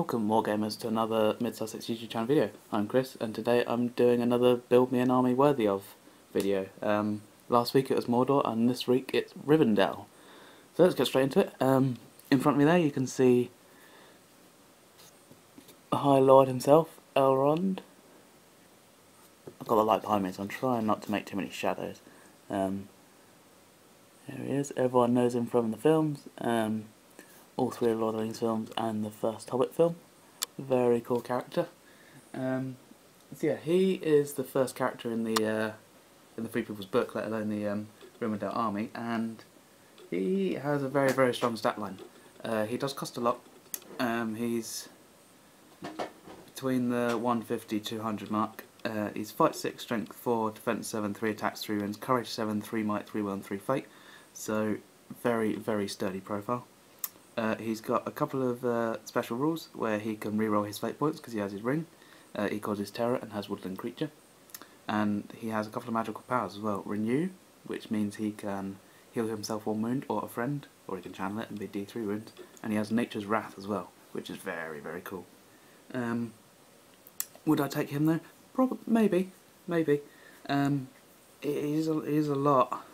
Welcome, Wargamers, to another MSWG channel video. I'm Chris, and today I'm doing another Build Me an Army Worthy Of video. Last week it was Mordor, and this week it's Rivendell. So let's get straight into it. In front of me there you can see the High Lord himself, Elrond. I've got the light behind me, so I'm trying not to make too many shadows. There he is. Everyone knows him from the films. All three Lord of the Rings films and the first Hobbit film. Very cool character. So yeah, he is the first character in the Free People's Book, let alone the Rivendell army, and he has a very, very strong stat line. He does cost a lot. He's between the 150-200 mark. He's Fight 6, Strength 4, Defense 7, 3 attacks, 3 wounds, Courage 7, 3 might, 3 will and 3 fate. So very, very sturdy profile. He's got a couple of special rules where he can reroll his fate points because he has his ring. He causes terror and has woodland creature. And he has a couple of magical powers as well. Renew, which means he can heal himself 1 wound or a friend, or he can channel it and be D3 wounds. And he has Nature's Wrath as well, which is very, very cool. Would I take him though? Maybe. It is a lot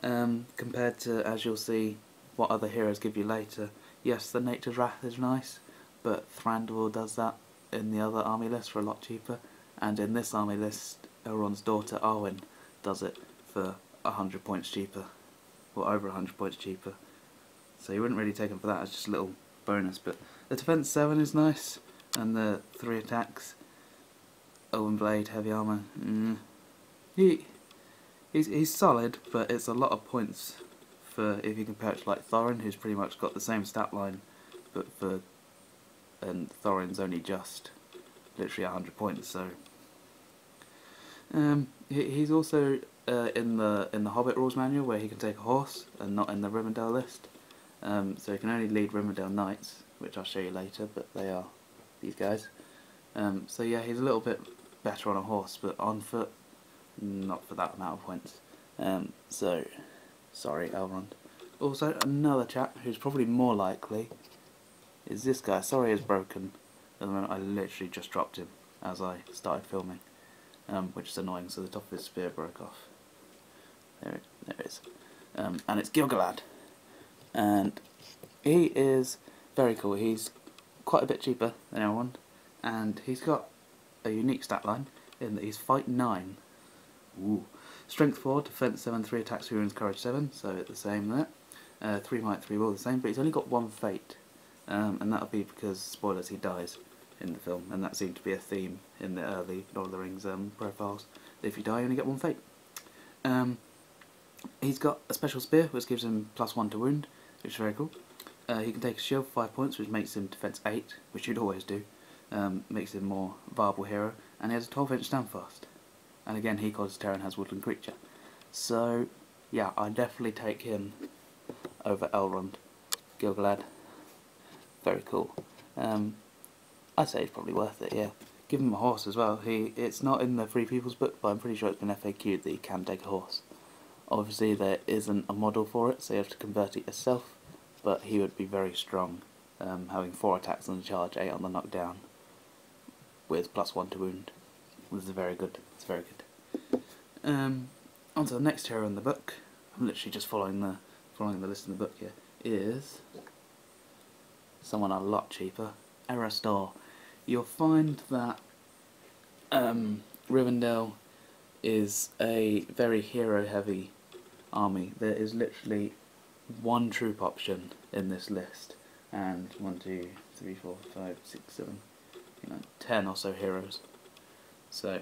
compared to, as you'll see, what other heroes give you later. Yes, the Nature's Wrath is nice, but Thranduil does that in the other army list for a lot cheaper, and in this army list, Elrond's daughter Arwen does it for 100 points cheaper, or over 100 points cheaper. So you wouldn't really take him for that as just a little bonus. But the defense 7 is nice, and the 3 attacks, Elven Blade, heavy armor. He's solid, but it's a lot of points for if you compare it to like Thorin, who's pretty much got the same stat line, and Thorin's only just literally 100 points. So he's also in the Hobbit rules manual where he can take a horse, and not in the Rivendell list. So he can only lead Rivendell knights, which I'll show you later, but they are these guys. So yeah, he's a little bit better on a horse, but on foot, not for that amount of points. So sorry, Elrond. Also, another chap who's probably more likely is this guy. Sorry, he's broken. At the moment, I literally just dropped him as I started filming, which is annoying. So the top of his spear broke off. There it is. And it's Gil-galad, and he is very cool. He's quite a bit cheaper than Elrond, and he's got a unique stat line in that he's Fight 9. Ooh. Strength 4, Defense 7, 3 attacks, 3 wounds, Courage 7, so it's the same there. 3 might, 3 will, the same, but he's only got 1 fate. And that'll be because, spoilers, he dies in the film, and that seemed to be a theme in the early Lord of the Rings profiles. If you die, you only get 1 fate. He's got a special spear, which gives him +1 to wound, which is very cool. He can take a shield for 5 points, which makes him defense 8, which you'd always do. Makes him a more viable hero, and he has a 12-inch standfast. And again, he causes terror and has woodland creature. So yeah, I definitely take him over Elrond. Gil-galad, very cool. I'd say he's probably worth it. Yeah, give him a horse as well. It's not in the Free People's Book, but I'm pretty sure it's been FAQ'd that he can take a horse. Obviously, there isn't a model for it, so you have to convert it yourself. But he would be very strong, having 4 attacks on the charge, 8 on the knockdown, with +1 to wound. This is very good. It's very good. On to the next hero in the book. I'm literally just following the list in the book here. Is someone a lot cheaper. Erestor. You'll find that Rivendell is a very hero-heavy army. There is literally 1 troop option in this list, and 1, 2, 3, 4, 5, 6, 7, 10 or so heroes. So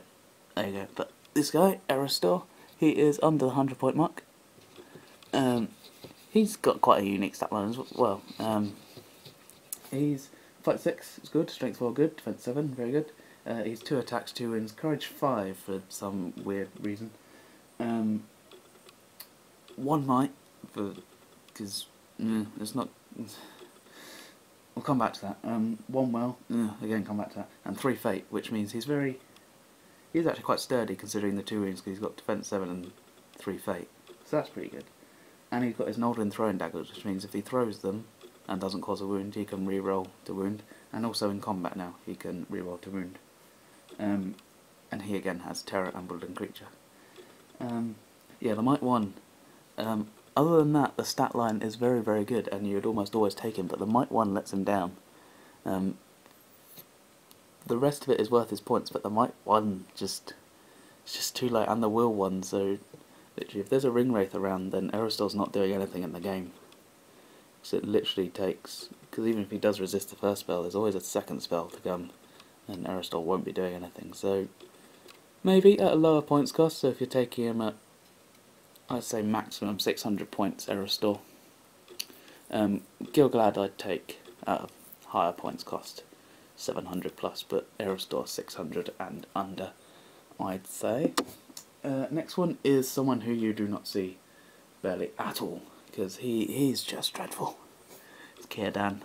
there you go. But this guy, Erestor, he is under the 100 point mark. He's got quite a unique stat line as well. He's Fight 6, it's good, Strength 4 good, Defense 7, very good. He's 2 attacks, 2 wounds, Courage 5 for some weird reason. 1 might, because it's not. We'll come back to that. 1 will, again come back to that, and 3 fate, which means he's actually quite sturdy considering the 2 wounds, because he's got defense 7 and 3 fate, so that's pretty good. And he's got his Nolden throwing daggers, which means if he throws them, and doesn't cause a wound, he can reroll to wound, and also in combat now he can reroll to wound. And he again has terror and woodland creature. Yeah, the Might 1. Other than that, the stat line is very, very good, and you'd almost always take him, but the Might 1 lets him down. The rest of it is worth his points, but the Might 1 it's just too late, and the Will 1, so literally if there's a Ring Wraith around, then Aristor's not doing anything in the game. So it literally takes, because even if he does resist the first spell, there's always a second spell to come, and Aristor won't be doing anything. So maybe at a lower points cost, so if you're taking him at, I'd say maximum 600 points, Aristor. Gilgalad I'd take at a higher points cost, 700 plus, but Aristor 600 and under, I'd say. Next one is someone who you do not see barely at all, because he's just dreadful. It's Círdan.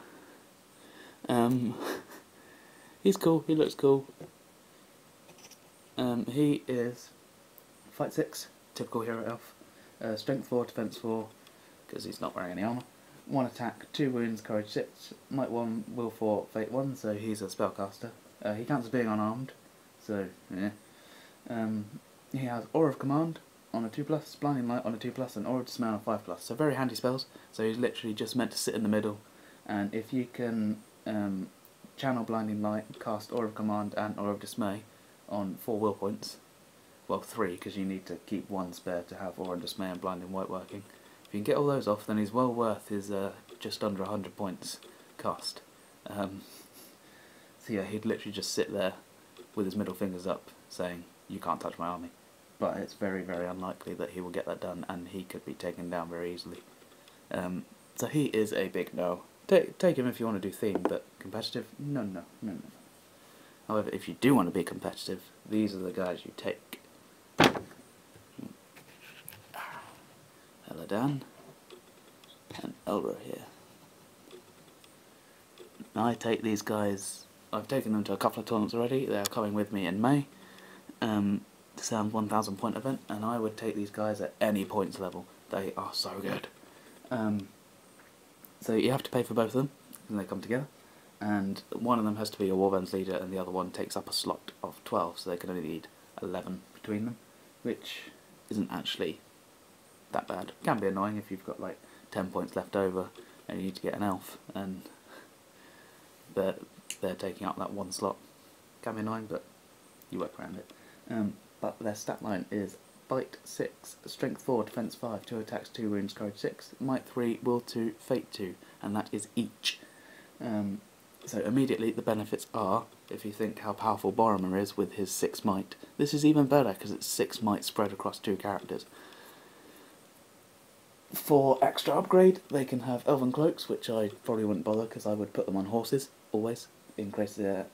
He's cool, he looks cool. He is Fight 6, typical hero elf. Strength 4, Defense 4, because he's not wearing any armour. 1 attack, 2 wounds, Courage 6, Might 1, Will 4, Fate 1, so he's a spellcaster. He counts as being unarmed, so yeah. He has Aura of Command on a 2+, Blinding Light on a 2+, and Aura of Dismay on a 5+. So very handy spells. So he's literally just meant to sit in the middle. And if you can channel Blinding Light, cast Aura of Command and Aura of Dismay on 4 will points, well 3 because you need to keep 1 spare to have Aura of Dismay and Blinding Light working. If you can get all those off, then he's well worth his just under 100 points cost. So yeah, he'd literally just sit there with his middle fingers up saying, "You can't touch my army." But it's very, very unlikely that he will get that done, and he could be taken down very easily. So he is a big no. Take him if you want to do theme, but competitive? No. However, if you do want to be competitive, these are the guys you take. Eladan and Elra here. I take these guys. I've taken them to a couple of tournaments already. They are coming with me in May. To some 1000 point event, and I would take these guys at any points level. They are so good. So you have to pay for both of them when they come together, and one of them has to be a Warbands leader and the other one takes up a slot of 12, so they can only need 11 between them, which isn't actually that bad. It can be annoying if you've got like 10 points left over and you need to get an elf and they're taking up that one slot. It can be annoying, but you work around it. But their stat line is Bite 6, Strength 4, Defense 5, 2 attacks, 2 wounds, Courage 6, Might 3, Will 2, Fate 2, and that is each. So immediately the benefits are, if you think how powerful Boromir is with his 6 Might, this is even better because it's 6 Might spread across 2 characters. For extra upgrade, they can have Elven Cloaks, which I probably wouldn't bother because I would put them on horses, always, increase their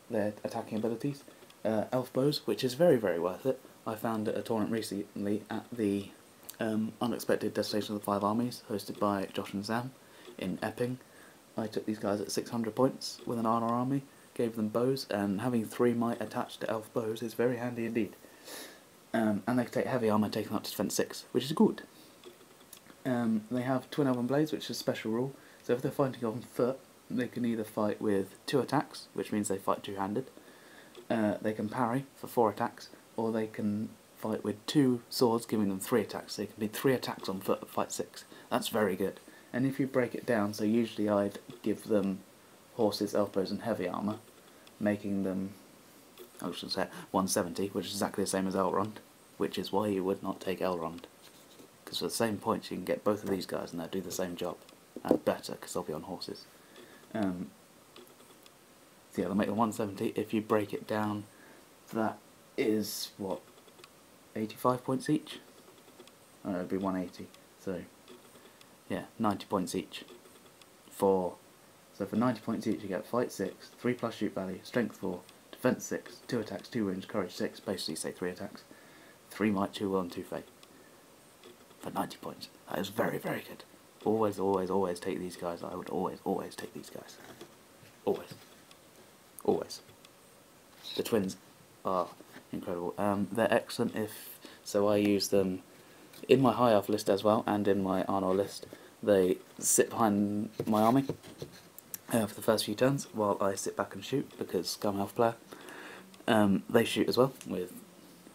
attacking abilities. Elf Bows, which is very, very worth it. I found at a tournament recently at the Unexpected Destination of the 5 Armies, hosted by Josh and Sam in Epping. I took these guys at 600 points with an Arnor army, gave them bows, and having 3 Might attached to Elf Bows is very handy indeed. And they can take heavy armour, taking up to Defense 6, which is good. They have Twin Elven Blades, which is a special rule, so if they're fighting on foot, they can either fight with 2 attacks, which means they fight 2-handed, they can parry for 4 attacks, or they can fight with 2 swords giving them 3 attacks. They can be 3 attacks on foot at fight 6. That's very good. And if you break it down, so usually I'd give them horses, elf bows and heavy armour, making them, I should say, 170, which is exactly the same as Elrond, which is why you would not take Elrond. Because for the same points you can get both of these guys and they'll do the same job, and better because they'll be on horses. So yeah, they'll make them 170. If you break it down, that is, what, 85 points each? Oh, it'd be 180, so yeah, 90 points each. So for 90 points each you get Fight 6, 3 plus Shoot Value, Strength 4, Defense 6, 2 attacks, 2 wounds, Courage 6, basically say 3 attacks, 3 Might, 2 Will and 2 Fate. For 90 points. That is very, very good. Always, always, always take these guys. I would always, always take these guys. Always. Always. The twins are incredible. They're excellent so I use them in my High Elf list as well, and in my Arnor list. They sit behind my army, for the first few turns while I sit back and shoot, because Scum Health player. They shoot as well, with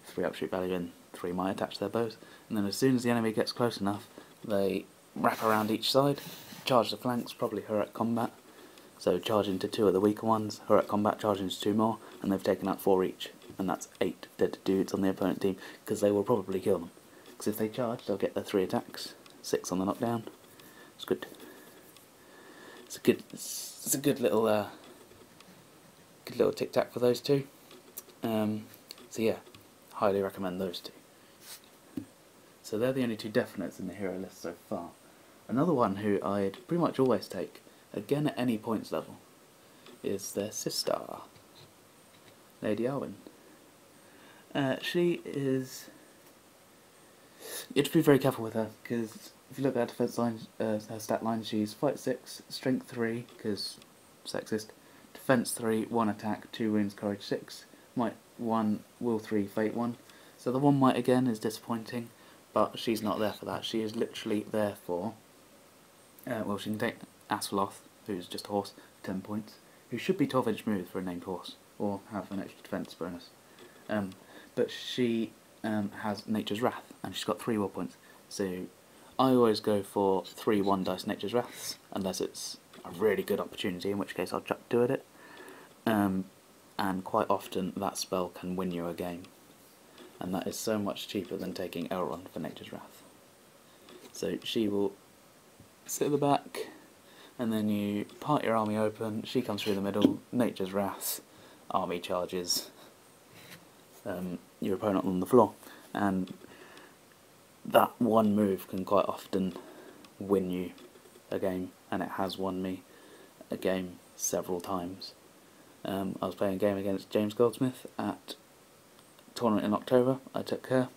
3 upshoot value and 3 might attached to their bows, and then as soon as the enemy gets close enough, they wrap around each side, charge the flanks, probably heroic combat, so charge into 2 of the weaker ones, heroic combat, charge into 2 more, and they've taken out 4 each, and that's 8 dead dudes on the opponent team, because they will probably kill them, because if they charge they'll get their 3 attacks, 6 on the knockdown. It's good. It's a good little tic tac for those two. So yeah, highly recommend those two. So they're the only 2 definites in the hero list so far. Another one who I'd pretty much always take, again at any points level, is their sister, Lady Arwen. She is... You have to be very careful with her, because if you look at her defense line, her stat line, she's Fight 6, Strength 3, because sexist, Defense 3, 1 attack, 2 wounds, Courage 6, Might 1, Will 3, Fate 1. So the 1 might again is disappointing, but she's not there for that. She is literally there for... well, she can take Aspharoth, who's just a horse, 10 points, who should be 12-inch smooth for a named horse, or have an extra defense bonus. But she has Nature's Wrath, and she's got 3 will points. So I always go for 3 1-dice Nature's Wraths, unless it's a really good opportunity, in which case I'll chuck 2 at it. And quite often that spell can win you a game, and that is so much cheaper than taking Elrond for Nature's Wrath. So she will sit at the back, and then you part your army open, she comes through the middle, Nature's Wrath, army charges, your opponent on the floor, and that one move can quite often win you a game, and it has won me a game several times. I was playing a game against James Goldsmith at a tournament in October. I took her.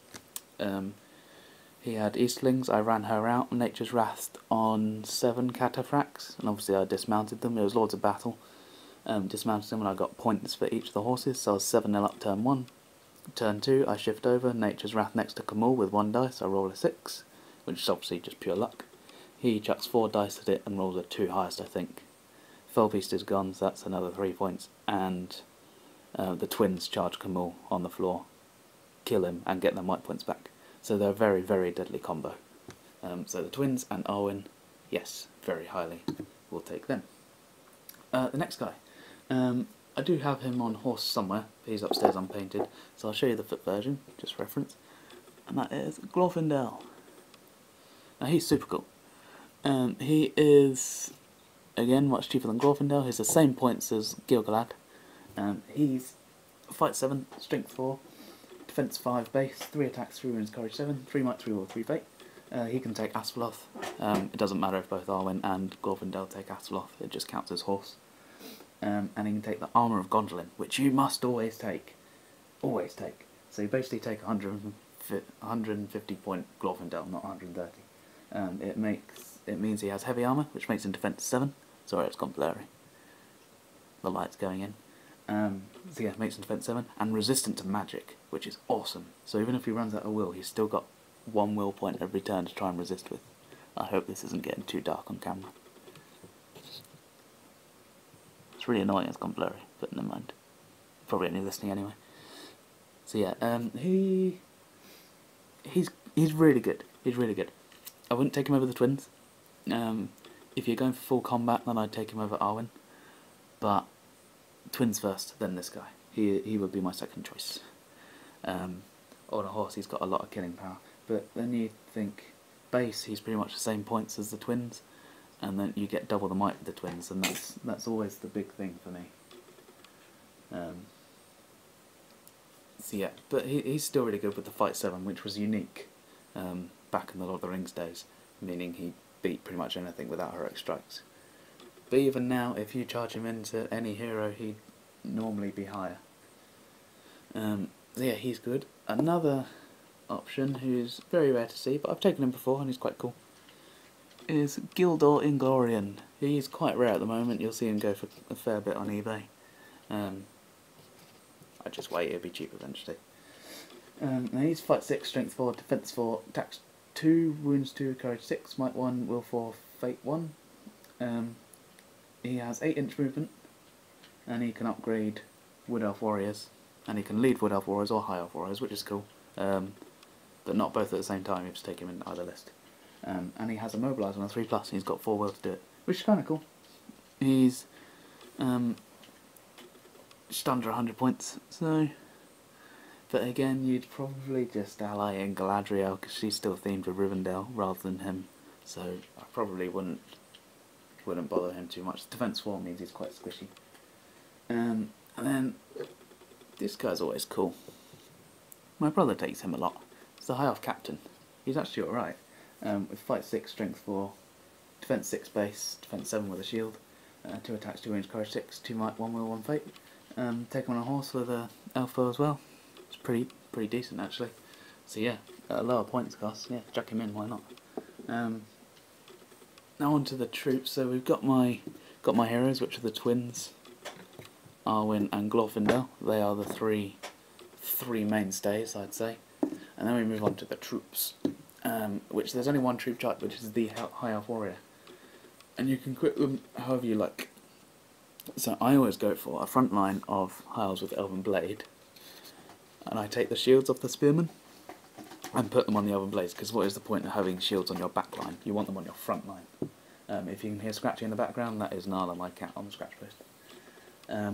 He had Eastlings, I ran her out, Nature's Wrath on 7 cataphracts, and obviously I dismounted them. It was Lords of Battle. Dismounted them and I got points for each of the horses, so I was 7-0 up turn 1. Turn 2 I shift over, Nature's Wrath next to Kamul with 1 dice, I roll a 6, which is obviously just pure luck. He chucks 4 dice at it and rolls a 2 highest, I think. Fell Beast is gone, so that's another 3 points, and the twins charge Kamul on the floor, kill him and get their might points back. So they're a very, very deadly combo. So the twins and Arwen, yes, very highly, we'll take them. The next guy, I do have him on horse somewhere, but he's upstairs unpainted, so I'll show you the foot version, just for reference, and that is Rivendell. Now he's super cool. He is, again, much cheaper than Rivendell. He's the same points as Gil-galad. He's Fight 7, Strength 4, Defense 5 base, 3 attacks, 3 wounds, Courage 7, 3 might, 3 will, 3 fate. He can take Aspharoth. It doesn't matter if both Arwen and Rivendell take Aspharoth, it just counts as horse. And he can take the Armour of Gondolin, which you must always take. Always take. So you basically take 150 point Rivendell, not 130. It means he has heavy armour, which makes him defense 7. Sorry, it's gone blurry. The light's going in. So yeah, makes him defense 7, and resistant to magic, which is awesome. So even if he runs out of will, he's still got 1 will point every turn to try and resist with. I hope this isn't getting too dark on camera. It's really annoying it's gone blurry, but never mind. Probably only listening anyway. So yeah, he's really good. He's really good. I wouldn't take him over the twins. If you're going for full combat, then I'd take him over Arwen. But twins first, then this guy. He would be my second choice. On a horse, he's got a lot of killing power. But then you think base, he's pretty much the same points as the twins, and then you get double the might with the twins, and that's always the big thing for me. So yeah, but he's still really good with the Fight 7, which was unique back in the Lord of the Rings days, meaning he beat pretty much anything without heroic strikes. But even now, if you charge him into any hero, he'd normally be higher. So yeah, he's good. Another option, who's very rare to see, but I've taken him before and he's quite cool, is Gildor Inglorian. He's quite rare at the moment, you'll see him go for a fair bit on eBay. I just wait, it'll be cheap eventually. Now he's Fight 6, Strength 4, Defense 4, Attacks 2, Wounds 2, Courage 6, Might 1, Will 4, Fate 1. he has 8-inch movement, and he can upgrade Wood Elf Warriors, and he can lead Wood Elf Warriors or High Elf Warriors, which is cool. But not both at the same time, you just take him in either list. And he has a Mobilise on a 3+, and he's got 4 will to do it, which is kind of cool. He's just under 100 points, so... But again, you'd probably just ally in Galadriel, because she's still themed with Rivendell, rather than him, so I probably wouldn't bother him too much. Defense 4 means he's quite squishy. And then, this guy's always cool. My brother takes him a lot. It's the High Elf Captain. He's actually alright. With Fight 6, Strength 4, Defense 6 base, Defense 7 with a shield, 2 attacks, 2 range, Courage 6, 2 might, 1 will, 1 fate. Take him on a horse with a elf bow as well. It's pretty decent actually. So yeah, at a lower points cost, yeah, chuck him in, why not? Now on to the troops. So we've got my heroes, which are the twins, Arwen and Glorfindel. They are the three mainstays, I'd say. And then we move on to the troops, which there's only one troop type, which is the High Elf Warrior, and you can equip them however you like. So I always go for a front line of High Elves with Elven Blade, and I take the shields off the spearmen and put them on the Elven Blades, because what is the point of having shields on your back line? You want them on your front line. If you can hear scratching in the background, that is Nala, my cat, on the scratch post. So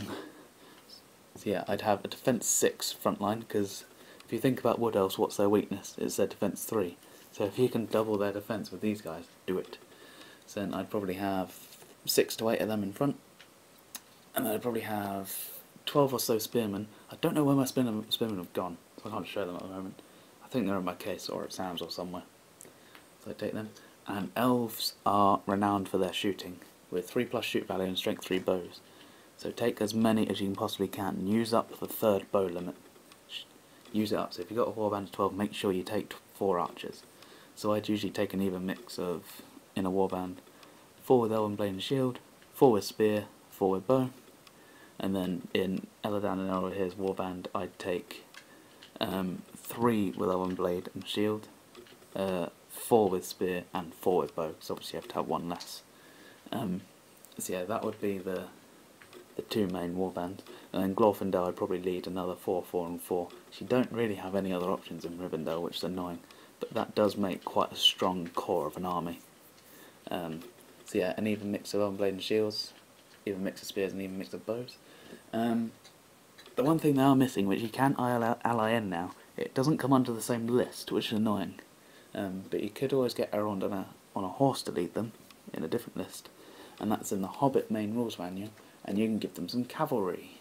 yeah, I'd have a defense 6 front line, because if you think about Wood Elves, what's their weakness? It's their defense 3. So if you can double their defense with these guys, do it. So then I'd probably have 6 to 8 of them in front, and I'd probably have 12 or so spearmen. I don't know where my spearmen have gone, so I can't show them at the moment. I think they're in my case or at Sam's or somewhere. So I take them. And elves are renowned for their shooting, with 3+ shoot value and strength 3 bows. So take as many as you can possibly can, and use up the 3rd bow limit. Use it up. So if you've got a warband of 12, make sure you take 4 archers. So I'd usually take an even mix of, in a warband, 4 with Elven Blade and Shield, 4 with Spear, 4 with Bow, and then in Eladan and Elrohir's warband I'd take 3 with Elven Blade and Shield, 4 with Spear and 4 with Bow, because obviously you have to have 1 less. So yeah, that would be the 2 main warbands. And then Glorfindel I'd probably lead another 4, 4 and 4. So you don't really have any other options in Rivendell, which is annoying, but that does make quite a strong core of an army. So yeah, an even mix of Elven Blade and Shields, even mix of Spears and even mix of Bows. The one thing they are missing, which you can ally in now, it doesn't come under the same list, which is annoying. But you could always get Elrond on a horse to lead them in a different list, and that's in the Hobbit main rules manual, and you can give them some cavalry.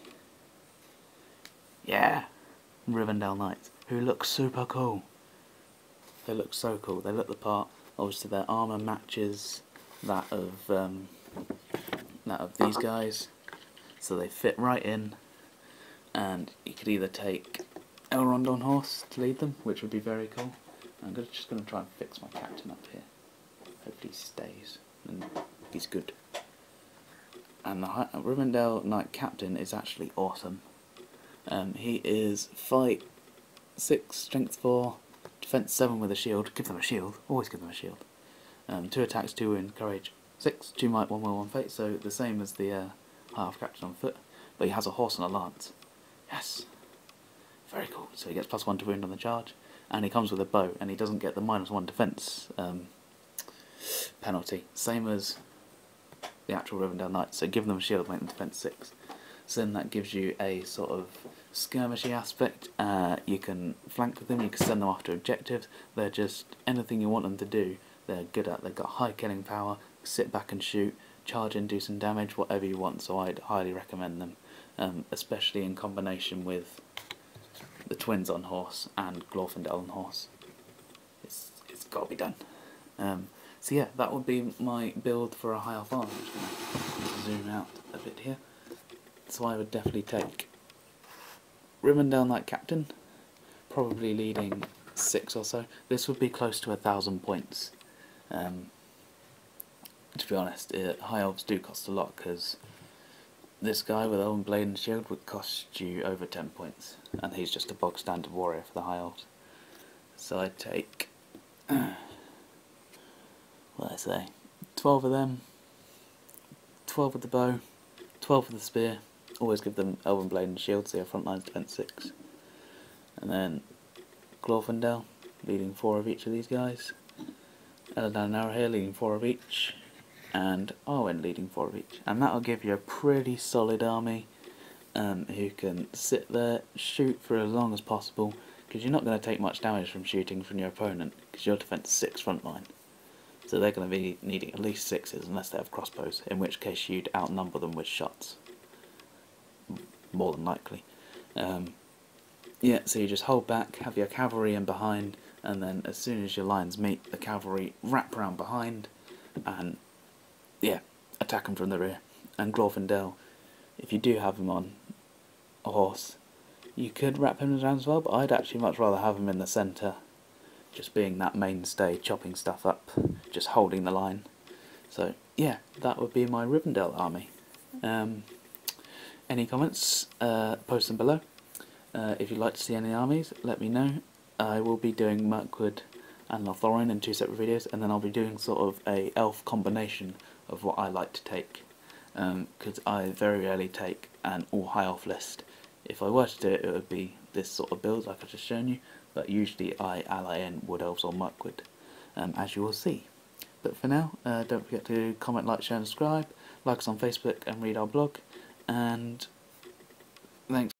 Yeah, Rivendell Knights, who look super cool. They look so cool. They look the part. Obviously, their armor matches that of these guys, so they fit right in. And you could either take Elrond on horse to lead them, which would be very cool. I'm just going to try and fix my captain up here. Hopefully he stays, and he's good. And the Rivendell Knight Captain is actually awesome. He is Fight 6, Strength 4, Defense 7 with a shield. Give them a shield, always give them a shield. 2 attacks, 2 wound, Courage 6, 2 might, 1 will, 1 fate, so the same as the High Elf Captain on foot, but he has a horse and a lance. Yes! Very cool. So he gets +1 to wound on the charge, and he comes with a bow, and he doesn't get the -1 defense penalty, same as the actual Rivendell Knights. So give them a shield, make them defense 6. So then that gives you a sort of skirmishy aspect. You can flank with them, you can send them off to objectives. They're just anything you want them to do, they're good at. They've got high killing power, sit back and shoot, charge and do some damage, whatever you want. So I'd highly recommend them, especially in combination with the twins on horse and Glorfindel on horse. It's got to be done. So yeah, that would be my build for a High Elf army. I'm just going to zoom out a bit here. So I would definitely take Rivendell Knight Captain, probably leading 6 or so. This would be close to 1,000 points. To be honest, High Elves do cost a lot, because this guy with Elven Blade and Shield would cost you over 10 points, and he's just a bog standard warrior for the High Elves. So I'd take, what did I say, 12 of them, 12 with the bow, 12 with the spear. Always give them Elven Blade and Shield, so your front line's defense 6. And then Rivendell, leading 4 of each of these guys. Eladon and Arrowhead leading 4 of each. And Arwen leading 4 of each. And that'll give you a pretty solid army who can sit there, shoot for as long as possible, because you're not going to take much damage from shooting from your opponent, because your defense 6 front line. So they're going to be needing at least 6s unless they have crossbows, in which case you'd outnumber them with shots. More than likely. Yeah, so you just hold back, have your cavalry in behind, and then as soon as your lines meet, the cavalry wrap around behind, and yeah, attack them from the rear. And Glorfindel, if you do have him on a horse, you could wrap him around as well, but I'd actually much rather have him in the centre, just being that mainstay, chopping stuff up, just holding the line. So yeah, that would be my Rivendell army. Any comments, post them below. If you'd like to see any armies, let me know. I will be doing Mirkwood and Lothlorien in 2 separate videos, and then I'll be doing sort of a elf combination of what I like to take, because I very rarely take an all high elf list. If I were to do it, it would be this sort of build like I've just shown you, but usually I ally in Wood Elves or Mirkwood, as you will see. But for now, don't forget to comment, like, share and subscribe, like us on Facebook and read our blog, and thanks.